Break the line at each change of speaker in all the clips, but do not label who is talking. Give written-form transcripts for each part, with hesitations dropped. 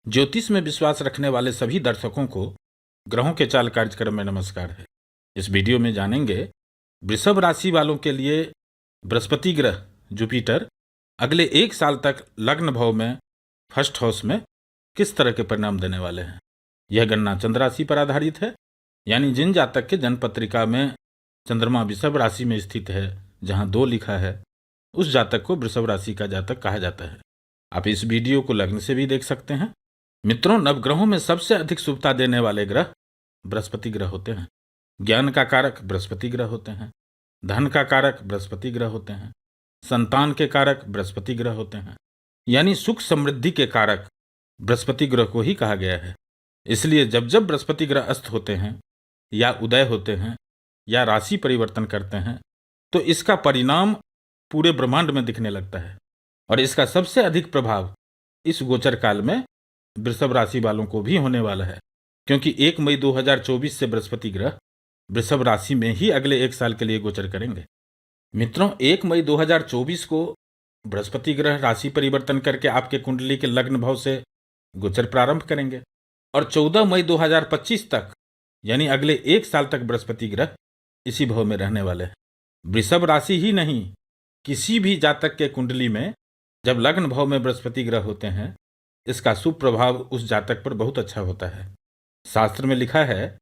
ज्योतिष में विश्वास रखने वाले सभी दर्शकों को ग्रहों के चाल कार्यक्रम में नमस्कार है। इस वीडियो में जानेंगे वृषभ राशि वालों के लिए बृहस्पति ग्रह जुपिटर अगले 1 साल तक लग्न भाव में फर्स्ट हाउस में किस तरह के परिणाम देने वाले हैं। यह गणना चंद्र राशि पर आधारित है, यानी जिन जातक के जन्म पत्रिका में चंद्रमा वृषभ राशि में स्थित है, जहां 2 लिखा है, उस जातक को वृषभ राशि का जातक कहा जाता है। आप इस वीडियो को लग्न से भी देख सकते हैं। मित्रों, नवग्रहों में सबसे अधिक शुभता देने वाले ग्रह बृहस्पति ग्रह होते हैं। ज्ञान का कारक बृहस्पति ग्रह होते हैं, धन का कारक बृहस्पति ग्रह होते हैं, संतान के कारक बृहस्पति ग्रह होते हैं, यानी सुख समृद्धि के कारक बृहस्पति ग्रह को ही कहा गया है। इसलिए जब जब बृहस्पति ग्रह अस्त होते हैं या उदय होते हैं या राशि परिवर्तन करते हैं, तो इसका परिणाम पूरे ब्रह्मांड में दिखने लगता है। और इसका सबसे अधिक प्रभाव इस गोचर काल में वृषभ राशि वालों को भी होने वाला है, क्योंकि 1 मई 2024 से बृहस्पति ग्रह वृषभ राशि में ही अगले 1 साल के लिए गोचर करेंगे। मित्रों, 1 मई 2024 को बृहस्पति ग्रह राशि परिवर्तन करके आपके कुंडली के लग्न भाव से गोचर प्रारंभ करेंगे और 14 मई 2025 तक, यानी अगले 1 साल तक बृहस्पति ग्रह इसी भाव में रहने वाले हैं। वृषभ राशि ही नहीं, किसी भी जातक के कुंडली में जब लग्न भाव में बृहस्पति ग्रह होते हैं, इसका शुभ प्रभाव उस जातक पर बहुत अच्छा होता है। शास्त्र में लिखा है,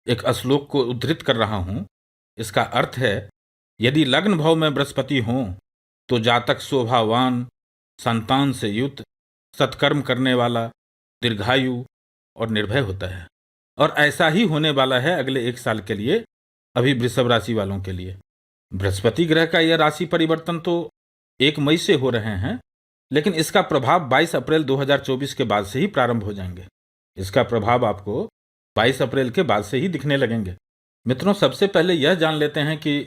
एक श्लोक को उद्धृत कर रहा हूं। इसका अर्थ है, यदि लग्न भाव में बृहस्पति हों तो जातक शोभावान, संतान से युक्त, सत्कर्म करने वाला, दीर्घायु और निर्भय होता है। और ऐसा ही होने वाला है अगले 1 साल के लिए अभी वृषभ राशि वालों के लिए। बृहस्पति ग्रह का यह राशि परिवर्तन तो 1 मई से हो रहे हैं, लेकिन इसका प्रभाव 22 अप्रैल 2024 के बाद से ही प्रारंभ हो जाएंगे। इसका प्रभाव आपको 22 अप्रैल के बाद से ही दिखने लगेंगे। मित्रों, सबसे पहले यह जान लेते हैं कि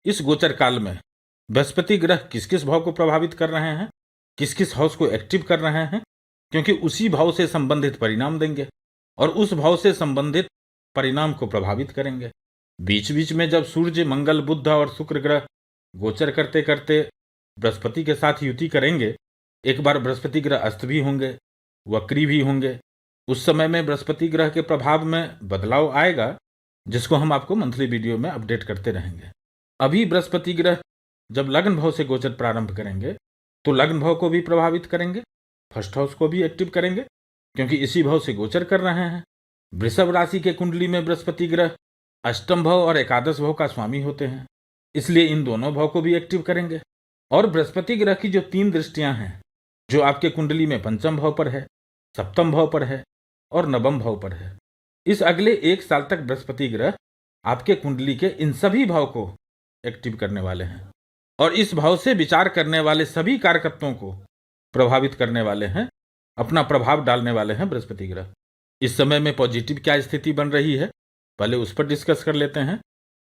इस गोचर काल में बृहस्पति ग्रह किस किस भाव को प्रभावित कर रहे हैं, किस किस हाउस को एक्टिव कर रहे हैं, क्योंकि उसी भाव से संबंधित परिणाम देंगे और उस भाव से संबंधित परिणाम को प्रभावित करेंगे। बीच बीच में जब सूर्य, मंगल, बुध और शुक्र ग्रह गोचर करते करते बृहस्पति के साथ युति करेंगे, एक बार बृहस्पति ग्रह अस्त भी होंगे, वक्री भी होंगे। उस समय में बृहस्पति ग्रह के प्रभाव में बदलाव आएगा, जिसको हम आपको मंथली वीडियो में अपडेट करते रहेंगे। अभी बृहस्पति ग्रह जब लग्न भाव से गोचर प्रारंभ करेंगे तो लग्न भाव को भी प्रभावित करेंगे, फर्स्ट हाउस को भी एक्टिव करेंगे, क्योंकि इसी भाव से गोचर कर रहे हैं। वृषभ राशि के कुंडली में बृहस्पति ग्रह अष्टम भाव और एकादश भाव का स्वामी होते हैं, इसलिए इन दोनों भाव को भी एक्टिव करेंगे। और बृहस्पति ग्रह की जो 3 दृष्टियां हैं, जो आपके कुंडली में पंचम भाव पर है, सप्तम भाव पर है और नवम भाव पर है, इस अगले 1 साल तक बृहस्पति ग्रह आपके कुंडली के इन सभी भाव को एक्टिव करने वाले हैं और इस भाव से विचार करने वाले सभी कारकत्वों को प्रभावित करने वाले हैं, अपना प्रभाव डालने वाले हैं बृहस्पति ग्रह। इस समय में पॉजिटिव क्या स्थिति बन रही है, पहले उस पर डिस्कस कर लेते हैं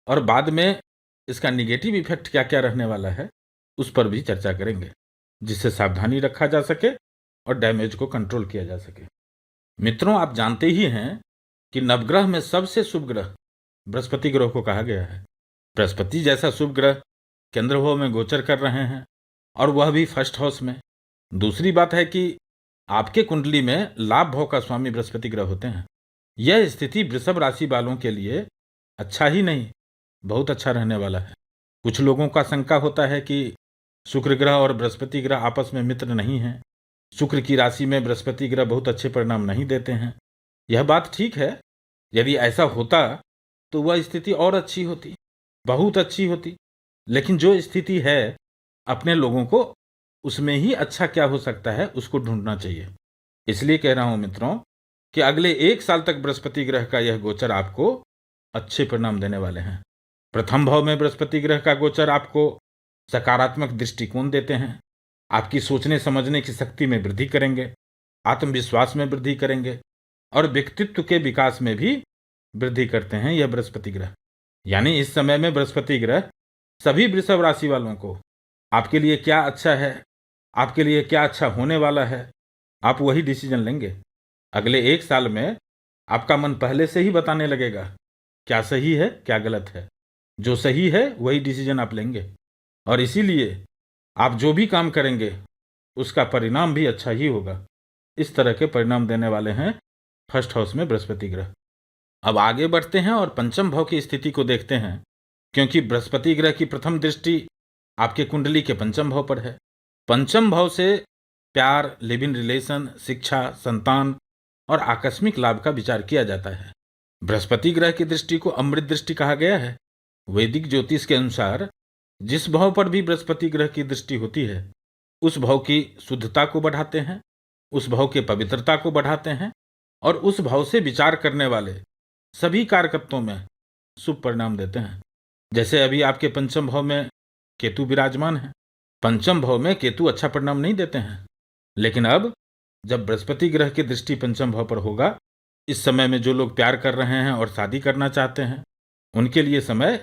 और बाद में इसका निगेटिव इफेक्ट क्या क्या रहने वाला है उस पर भी चर्चा करेंगे, जिससे सावधानी रखा जा सके और डैमेज को कंट्रोल किया जा सके। मित्रों, आप जानते ही हैं कि नवग्रह में सबसे शुभ ग्रह बृहस्पति ग्रह को कहा गया है। बृहस्पति जैसा शुभ ग्रह केंद्र भाव में गोचर कर रहे हैं और वह भी फर्स्ट हाउस में। दूसरी बात है कि आपके कुंडली में लाभ भाव का स्वामी बृहस्पति ग्रह होते हैं। यह स्थिति वृषभ राशि वालों के लिए अच्छा ही नहीं, बहुत अच्छा रहने वाला है। कुछ लोगों का शंका होता है कि शुक्र ग्रह और बृहस्पति ग्रह आपस में मित्र नहीं हैं, शुक्र की राशि में बृहस्पति ग्रह बहुत अच्छे परिणाम नहीं देते हैं। यह बात ठीक है, यदि ऐसा होता तो वह स्थिति और अच्छी होती, बहुत अच्छी होती, लेकिन जो स्थिति है अपने लोगों को उसमें ही अच्छा क्या हो सकता है उसको ढूंढना चाहिए। इसलिए कह रहा हूं मित्रों कि अगले 1 साल तक बृहस्पति ग्रह का यह गोचर आपको अच्छे परिणाम देने वाले हैं। प्रथम भाव में बृहस्पति ग्रह का गोचर आपको सकारात्मक दृष्टिकोण देते हैं, आपकी सोचने समझने की शक्ति में वृद्धि करेंगे, आत्मविश्वास में वृद्धि करेंगे और व्यक्तित्व के विकास में भी वृद्धि करते हैं यह बृहस्पति ग्रह। यानी इस समय में बृहस्पति ग्रह सभी वृषभ राशि वालों को आपके लिए क्या अच्छा है, आपके लिए क्या अच्छा होने वाला है, आप वही डिसीजन लेंगे। अगले 1 साल में आपका मन पहले से ही बताने लगेगा क्या सही है क्या गलत है। जो सही है वही डिसीजन आप लेंगे और इसीलिए आप जो भी काम करेंगे उसका परिणाम भी अच्छा ही होगा। इस तरह के परिणाम देने वाले हैं फर्स्ट हाउस में बृहस्पति ग्रह। अब आगे बढ़ते हैं और पंचम भाव की स्थिति को देखते हैं, क्योंकि बृहस्पति ग्रह की प्रथम दृष्टि आपके कुंडली के पंचम भाव पर है। पंचम भाव से प्यार, लिव इन रिलेशन, शिक्षा, संतान और आकस्मिक लाभ का विचार किया जाता है। बृहस्पति ग्रह की दृष्टि को अमृत दृष्टि कहा गया है। वैदिक ज्योतिष के अनुसार जिस भाव पर भी बृहस्पति ग्रह की दृष्टि होती है उस भाव की शुद्धता को बढ़ाते हैं, उस भाव के पवित्रता को बढ़ाते हैं और उस भाव से विचार करने वाले सभी कारकत्वों में शुभ परिणाम देते हैं। जैसे अभी आपके पंचम भाव में केतु विराजमान है। पंचम भाव में केतु अच्छा परिणाम नहीं देते हैं, लेकिन अब जब बृहस्पति ग्रह की दृष्टि पंचम भाव पर होगा, इस समय में जो लोग प्यार कर रहे हैं और शादी करना चाहते हैं उनके लिए समय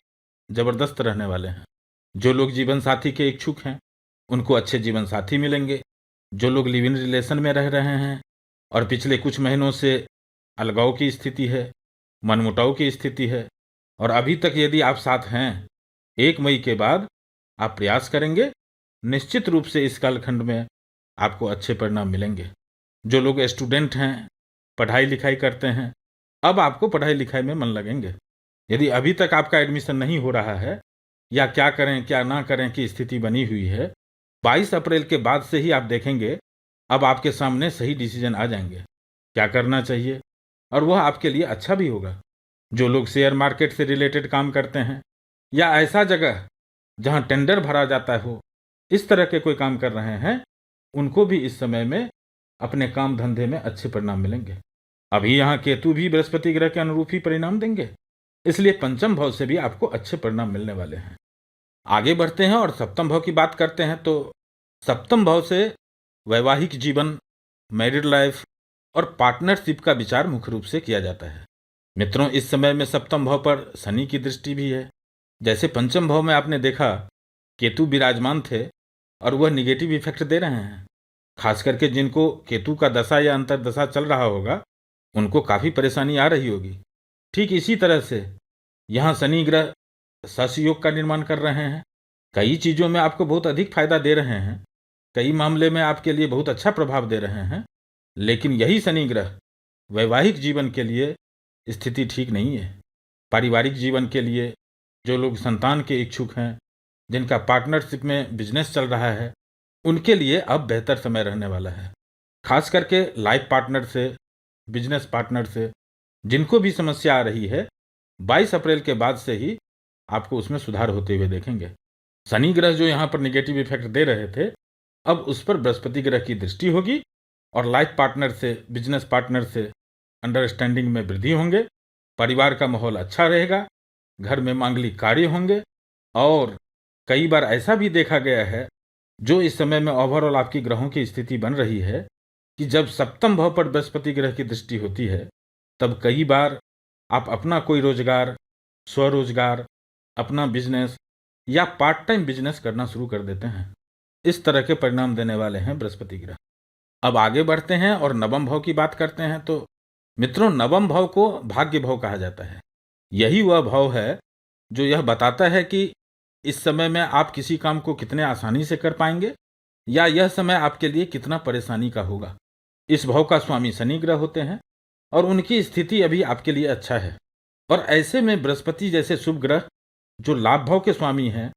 जबरदस्त रहने वाले हैं। जो लोग जीवन साथी के इच्छुक हैं उनको अच्छे जीवन साथी मिलेंगे। जो लोग लिव इन रिलेशन में रह रहे हैं और पिछले कुछ महीनों से अलगाव की स्थिति है, मनमुटाव की स्थिति है और अभी तक यदि आप साथ हैं, 1 मई के बाद आप प्रयास करेंगे, निश्चित रूप से इस कालखंड में आपको अच्छे परिणाम मिलेंगे। जो लोग स्टूडेंट हैं, पढ़ाई लिखाई करते हैं, अब आपको पढ़ाई लिखाई में मन लगेंगे। यदि अभी तक आपका एडमिशन नहीं हो रहा है या क्या करें क्या ना करें की स्थिति बनी हुई है, 22 अप्रैल के बाद से ही आप देखेंगे अब आपके सामने सही डिसीजन आ जाएंगे क्या करना चाहिए, और वह आपके लिए अच्छा भी होगा। जो लोग शेयर मार्केट से रिलेटेड काम करते हैं या ऐसा जगह जहां टेंडर भरा जाता हो, इस तरह के कोई काम कर रहे हैं, उनको भी इस समय में अपने काम धंधे में अच्छे परिणाम मिलेंगे। अभी यहाँ केतु भी बृहस्पति ग्रह के अनुरूप ही परिणाम देंगे, इसलिए पंचम भाव से भी आपको अच्छे परिणाम मिलने वाले हैं। आगे बढ़ते हैं और सप्तम भाव की बात करते हैं तो सप्तम भाव से वैवाहिक जीवन, मैरिड लाइफ और पार्टनरशिप का विचार मुख्य रूप से किया जाता है। मित्रों, इस समय में सप्तम भाव पर शनि की दृष्टि भी है। जैसे पंचम भाव में आपने देखा केतु विराजमान थे और वह निगेटिव इफेक्ट दे रहे हैं। खास करके जिनको केतु का दशा या अंतर्दशा चल रहा होगा उनको काफ़ी परेशानी आ रही होगी। ठीक इसी तरह से यहाँ शनि ग्रह सस योग का निर्माण कर रहे हैं। कई चीज़ों में आपको बहुत अधिक फायदा दे रहे हैं, कई मामले में आपके लिए बहुत अच्छा प्रभाव दे रहे हैं, लेकिन यही शनि ग्रह वैवाहिक जीवन के लिए स्थिति ठीक नहीं है। पारिवारिक जीवन के लिए जो लोग संतान के इच्छुक हैं, जिनका पार्टनरशिप में बिजनेस चल रहा है, उनके लिए अब बेहतर समय रहने वाला है। खास करके लाइफ पार्टनर से, बिजनेस पार्टनर से जिनको भी समस्या आ रही है, 22 अप्रैल के बाद से ही आपको उसमें सुधार होते हुए देखेंगे। शनि ग्रह जो यहाँ पर निगेटिव इफेक्ट दे रहे थे, अब उस पर बृहस्पति ग्रह की दृष्टि होगी और लाइफ पार्टनर से, बिजनेस पार्टनर से अंडरस्टैंडिंग में वृद्धि होंगे। परिवार का माहौल अच्छा रहेगा, घर में मांगलिक कार्य होंगे और कई बार ऐसा भी देखा गया है, जो इस समय में ओवरऑल आपकी ग्रहों की स्थिति बन रही है कि जब सप्तम भाव पर बृहस्पति ग्रह की दृष्टि होती है तब कई बार आप अपना कोई रोजगार, स्वरोजगार, अपना बिजनेस या पार्ट टाइम बिजनेस करना शुरू कर देते हैं। इस तरह के परिणाम देने वाले हैं बृहस्पति ग्रह। अब आगे बढ़ते हैं और नवम भाव की बात करते हैं तो मित्रों, नवम भाव को भाग्य भाव कहा जाता है। यही वह भाव है जो यह बताता है कि इस समय में आप किसी काम को कितने आसानी से कर पाएंगे या यह समय आपके लिए कितना परेशानी का होगा। इस भाव का स्वामी शनि ग्रह होते हैं और उनकी स्थिति अभी आपके लिए अच्छा है। और ऐसे में बृहस्पति जैसे शुभ ग्रह जो लाभ भाव के स्वामी हैं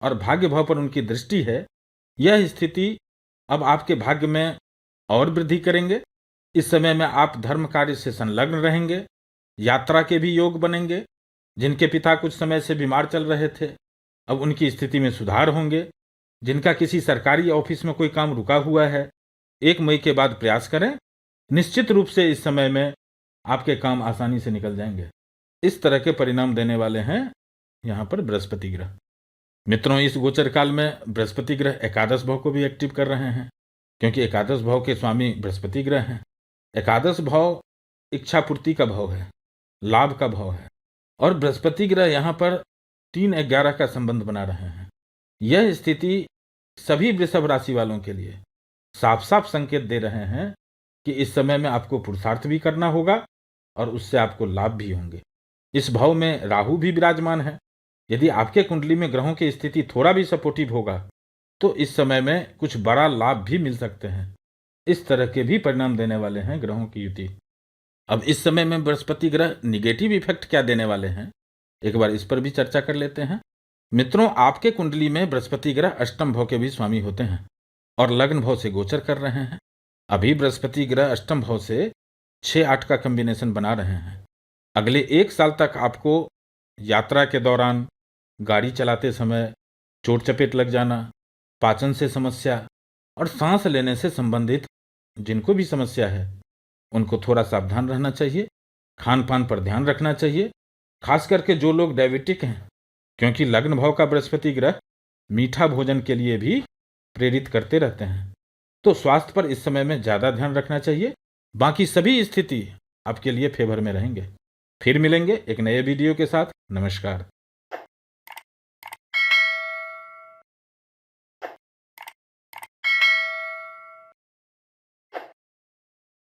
और भाग्य भाव पर उनकी दृष्टि है, यह स्थिति अब आपके भाग्य में और वृद्धि करेंगे। इस समय में आप धर्म कार्य से संलग्न रहेंगे, यात्रा के भी योग बनेंगे। जिनके पिता कुछ समय से बीमार चल रहे थे, अब उनकी स्थिति में सुधार होंगे। जिनका किसी सरकारी ऑफिस में कोई काम रुका हुआ है, 1 मई के बाद प्रयास करें, निश्चित रूप से इस समय में आपके काम आसानी से निकल जाएंगे। इस तरह के परिणाम देने वाले हैं यहाँ पर बृहस्पति ग्रह। मित्रों, इस गोचर काल में बृहस्पति ग्रह एकादश भाव को भी एक्टिव कर रहे हैं, क्योंकि एकादश भाव के स्वामी बृहस्पति ग्रह हैं। एकादश भाव इच्छा पूर्ति का भाव है, लाभ का भाव है, और बृहस्पति ग्रह यहाँ पर 3-11 का संबंध बना रहे हैं। यह स्थिति सभी वृषभ राशि वालों के लिए साफ साफ संकेत दे रहे हैं कि इस समय में आपको पुरुषार्थ भी करना होगा और उससे आपको लाभ भी होंगे। इस भाव में राहु भी विराजमान है। यदि आपके कुंडली में ग्रहों की स्थिति थोड़ा भी सपोर्टिव होगा तो इस समय में कुछ बड़ा लाभ भी मिल सकते हैं। इस तरह के भी परिणाम देने वाले हैं ग्रहों की युति। अब इस समय में बृहस्पति ग्रह निगेटिव इफेक्ट क्या देने वाले हैं, एक बार इस पर भी चर्चा कर लेते हैं। मित्रों, आपके कुंडली में बृहस्पति ग्रह अष्टम भाव के भी स्वामी होते हैं और लग्न भाव से गोचर कर रहे हैं। अभी बृहस्पति ग्रह अष्टम भाव से 6-8 का कॉम्बिनेशन बना रहे हैं। अगले 1 साल तक आपको यात्रा के दौरान, गाड़ी चलाते समय चोट चपेट लग जाना, पाचन से समस्या और सांस लेने से संबंधित जिनको भी समस्या है उनको थोड़ा सावधान रहना चाहिए। खान पान पर ध्यान रखना चाहिए, खास करके जो लोग डायबिटिक हैं, क्योंकि लग्न भाव का बृहस्पति ग्रह मीठा भोजन के लिए भी प्रेरित करते रहते हैं। तो स्वास्थ्य पर इस समय में ज़्यादा ध्यान रखना चाहिए। बाकी सभी स्थिति आपके लिए फेवर में रहेंगे। फिर मिलेंगे एक नए वीडियो के साथ। नमस्कार।